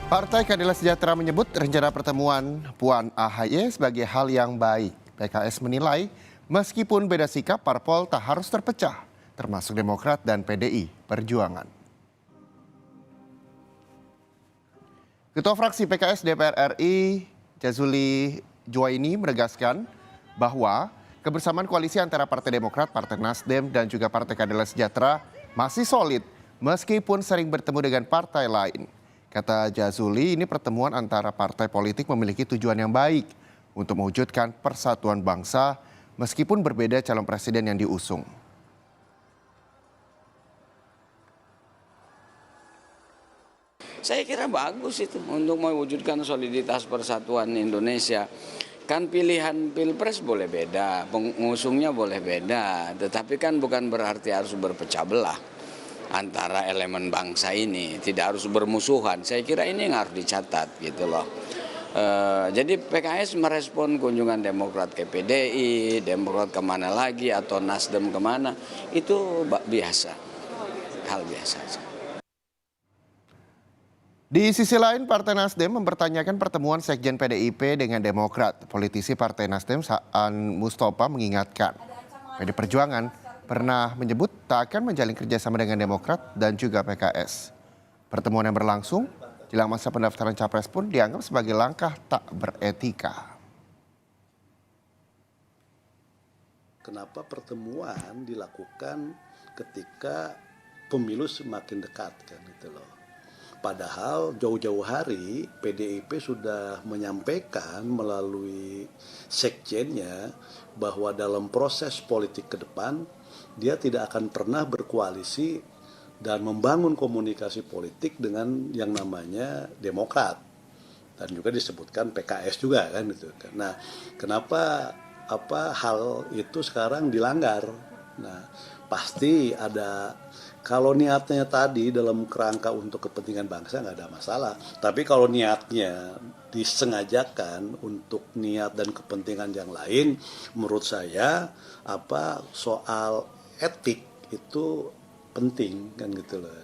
Partai Keadilan Sejahtera menyebut rencana pertemuan Puan AHY sebagai hal yang baik. PKS menilai meskipun beda sikap, parpol tak harus terpecah, termasuk Demokrat dan PDI Perjuangan. Ketua fraksi PKS DPR RI, Jazuli Juwaini menegaskan bahwa kebersamaan koalisi antara Partai Demokrat, Partai Nasdem, dan juga Partai Keadilan Sejahtera masih solid meskipun sering bertemu dengan partai lain. Kata Jazuli, ini pertemuan antara partai politik memiliki tujuan yang baik untuk mewujudkan persatuan bangsa meskipun berbeda calon presiden yang diusung. Saya kira bagus itu untuk mewujudkan soliditas persatuan Indonesia. Kan pilihan pilpres boleh beda, pengusungnya boleh beda, tetapi kan bukan berarti harus berpecah belah antara elemen bangsa ini, tidak harus bermusuhan. Saya kira ini yang harus dicatat gitu loh. Jadi PKS merespon kunjungan Demokrat ke PDI, Demokrat kemana lagi atau Nasdem kemana, itu biasa, hal biasa saja. Di sisi lain, Partai Nasdem mempertanyakan pertemuan Sekjen PDIP dengan Demokrat. Politisi Partai Nasdem Saan Mustafa mengingatkan, PD Perjuangan pernah menyebut tak akan menjalin kerjasama dengan Demokrat dan juga PKS. Pertemuan yang berlangsung jelang masa pendaftaran capres pun dianggap sebagai langkah tak beretika. Kenapa pertemuan dilakukan ketika pemilu semakin dekat kan gitu loh. Padahal jauh-jauh hari PDIP sudah menyampaikan melalui sekjennya bahwa dalam proses politik ke depan dia tidak akan pernah berkoalisi dan membangun komunikasi politik dengan yang namanya Demokrat. Dan juga disebutkan PKS juga kan gitu. Nah, kenapa hal itu sekarang dilanggar? Nah, pasti ada, kalau niatnya tadi dalam kerangka untuk kepentingan bangsa nggak ada masalah. Tapi kalau niatnya disengajakan untuk niat dan kepentingan yang lain, menurut saya soal etik itu penting kan gitu loh.